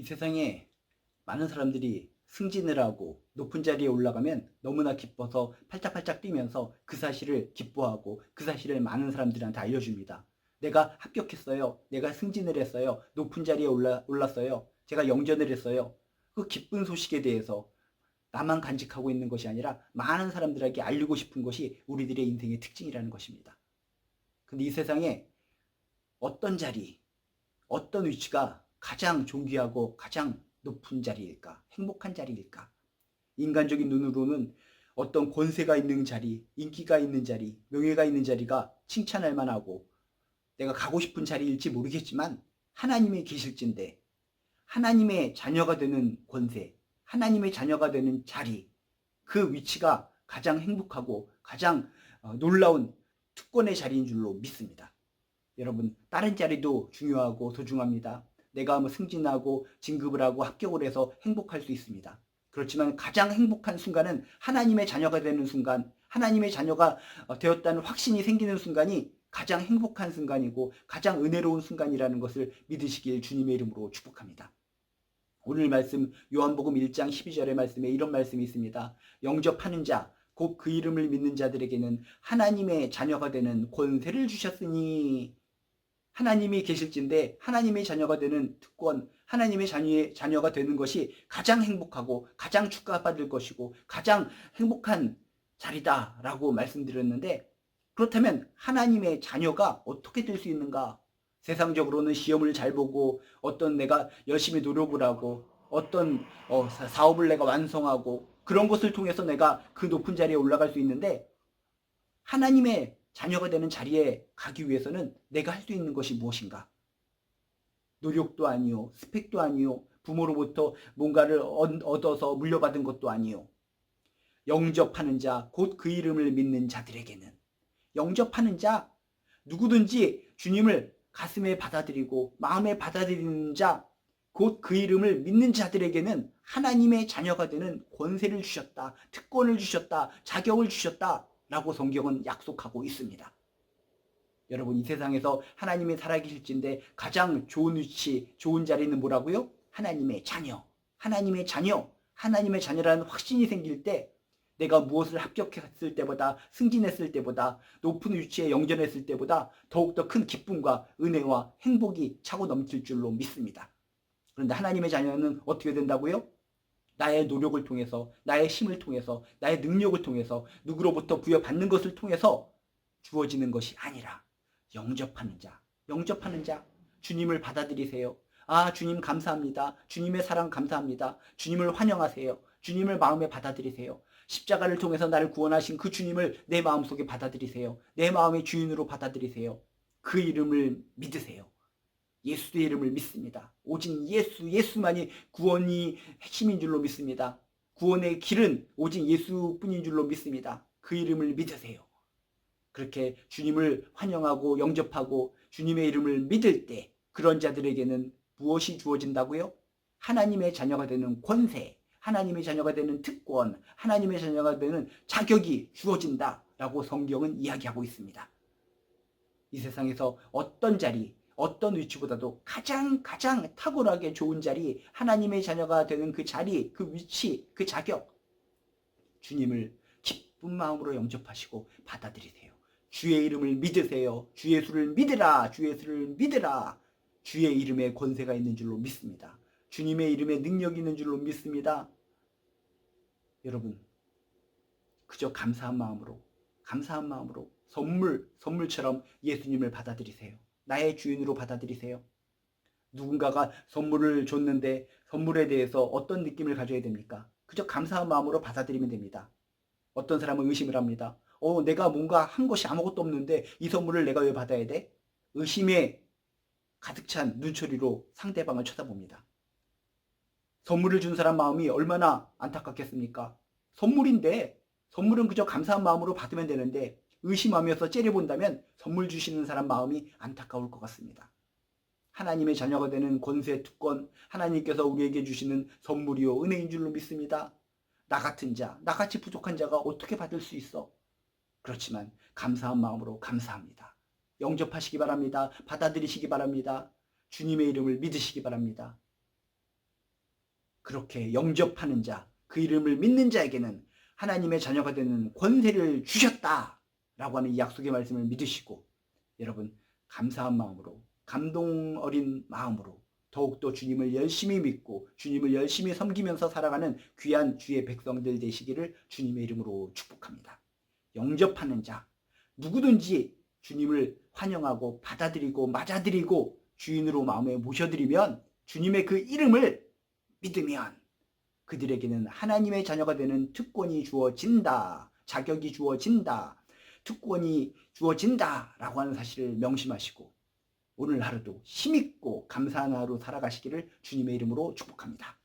이 세상에 많은 사람들이 승진을 하고 높은 자리에 올라가면 너무나 기뻐서 팔짝팔짝 뛰면서 그 사실을 기뻐하고 그 사실을 많은 사람들한테 알려줍니다. 내가 합격했어요. 내가 승진을 했어요. 높은 자리에 올랐어요. 제가 영전을 했어요. 그 기쁜 소식에 대해서 나만 간직하고 있는 것이 아니라 많은 사람들에게 알리고 싶은 것이 우리들의 인생의 특징이라는 것입니다. 근데 이 세상에 어떤 자리, 어떤 위치가 가장 존귀하고 가장 높은 자리일까? 행복한 자리일까? 인간적인 눈으로는 어떤 권세가 있는 자리, 인기가 있는 자리, 명예가 있는 자리가 칭찬할 만하고 내가 가고 싶은 자리일지 모르겠지만 하나님이 계실진데 하나님의 자녀가 되는 권세, 하나님의 자녀가 되는 자리, 그 위치가 가장 행복하고 가장 놀라운 특권의 자리인 줄로 믿습니다. 여러분, 다른 자리도 중요하고 소중합니다. 내가 승진하고 진급을 하고 합격을 해서 행복할 수 있습니다. 그렇지만 가장 행복한 순간은 하나님의 자녀가 되는 순간, 하나님의 자녀가 되었다는 확신이 생기는 순간이 가장 행복한 순간이고 가장 은혜로운 순간이라는 것을 믿으시길 주님의 이름으로 축복합니다. 오늘 말씀 요한복음 1장 12절의 말씀에 이런 말씀이 있습니다. 영접하는 자, 곧 그 이름을 믿는 자들에게는 하나님의 자녀가 되는 권세를 주셨으니, 하나님이 계실진데 하나님의 자녀가 되는 특권, 하나님의 자녀가 되는 것이 가장 행복하고 가장 축하받을 것이고 가장 행복한 자리다라고 말씀드렸는데, 그렇다면 하나님의 자녀가 어떻게 될 수 있는가? 세상적으로는 시험을 잘 보고 어떤 내가 열심히 노력을 하고 어떤 사업을 내가 완성하고 그런 것을 통해서 내가 그 높은 자리에 올라갈 수 있는데, 하나님의 자녀가 되는 자리에 가기 위해서는 내가 할 수 있는 것이 무엇인가? 노력도 아니요, 스펙도 아니요, 부모로부터 뭔가를 얻어서 물려받은 것도 아니요. 영접하는 자, 곧 그 이름을 믿는 자들에게는, 영접하는 자, 누구든지 주님을 가슴에 받아들이고 마음에 받아들이는 자, 곧 그 이름을 믿는 자들에게는 하나님의 자녀가 되는 권세를 주셨다, 특권을 주셨다, 자격을 주셨다 라고 성경은 약속하고 있습니다. 여러분, 이 세상에서 하나님이 살아계실진데 가장 좋은 위치, 좋은 자리는 뭐라고요? 하나님의 자녀. 하나님의 자녀. 하나님의 자녀라는 확신이 생길 때, 내가 무엇을 합격했을 때보다, 승진했을 때보다, 높은 위치에 영전했을 때보다 더욱더 큰 기쁨과 은혜와 행복이 차고 넘칠 줄로 믿습니다. 그런데 하나님의 자녀는 어떻게 된다고요? 나의 노력을 통해서, 나의 힘을 통해서, 나의 능력을 통해서, 누구로부터 부여받는 것을 통해서 주어지는 것이 아니라 영접하는 자, 영접하는 자, 주님을 받아들이세요. 아, 주님 감사합니다. 주님의 사랑 감사합니다. 주님을 환영하세요. 주님을 마음에 받아들이세요. 십자가를 통해서 나를 구원하신 그 주님을 내 마음속에 받아들이세요. 내 마음의 주인으로 받아들이세요. 그 이름을 믿으세요. 예수의 이름을 믿습니다. 오직 예수만이 구원이 핵심인 줄로 믿습니다. 구원의 길은 오직 예수뿐인 줄로 믿습니다. 그 이름을 믿으세요. 그렇게 주님을 환영하고 영접하고 주님의 이름을 믿을 때 그런 자들에게는 무엇이 주어진다고요? 하나님의 자녀가 되는 권세, 하나님의 자녀가 되는 특권, 하나님의 자녀가 되는 자격이 주어진다라고 성경은 이야기하고 있습니다. 이 세상에서 어떤 자리, 어떤 위치보다도 가장 탁월하게 좋은 자리, 하나님의 자녀가 되는 그 자리, 그 위치, 그 자격, 주님을 기쁜 마음으로 영접하시고 받아들이세요. 주의 이름을 믿으세요. 주 예수를 믿으라. 주 예수를 믿으라. 주의 이름에 권세가 있는 줄로 믿습니다. 주님의 이름에 능력이 있는 줄로 믿습니다. 여러분, 그저 감사한 마음으로 선물처럼 예수님을 받아들이세요. 나의 주인으로 받아들이세요. 누군가가 선물을 줬는데 선물에 대해서 어떤 느낌을 가져야 됩니까? 그저 감사한 마음으로 받아들이면 됩니다. 어떤 사람은 의심을 합니다. 내가 뭔가 한 것이 아무것도 없는데 이 선물을 내가 왜 받아야 돼? 의심에 가득 찬 눈초리로 상대방을 쳐다봅니다. 선물을 준 사람 마음이 얼마나 안타깝겠습니까? 선물은 그저 감사한 마음으로 받으면 되는데 의심하면서 째려본다면 선물 주시는 사람 마음이 안타까울 것 같습니다. 하나님의 자녀가 되는 권세, 특권, 하나님께서 우리에게 주시는 선물이요 은혜인 줄로 믿습니다. 나 같은 자, 나같이 부족한 자가 어떻게 받을 수 있어? 그렇지만 감사한 마음으로 감사합니다. 영접하시기 바랍니다. 받아들이시기 바랍니다. 주님의 이름을 믿으시기 바랍니다. 그렇게 영접하는 자, 그 이름을 믿는 자에게는 하나님의 자녀가 되는 권세를 주셨다라고 하는 이 약속의 말씀을 믿으시고 여러분 감사한 마음으로 감동 어린 마음으로 더욱더 주님을 열심히 믿고 주님을 열심히 섬기면서 살아가는 귀한 주의 백성들 되시기를 주님의 이름으로 축복합니다. 영접하는 자, 누구든지 주님을 환영하고 받아들이고 맞아들이고 주인으로 마음에 모셔드리면 주님의 그 이름을 믿으면 그들에게는 하나님의 자녀가 되는 특권이 주어진다. 자격이 주어진다. 특권이 주어진다라고 하는 사실을 명심하시고 오늘 하루도 힘있고 감사한 하루 살아가시기를 주님의 이름으로 축복합니다.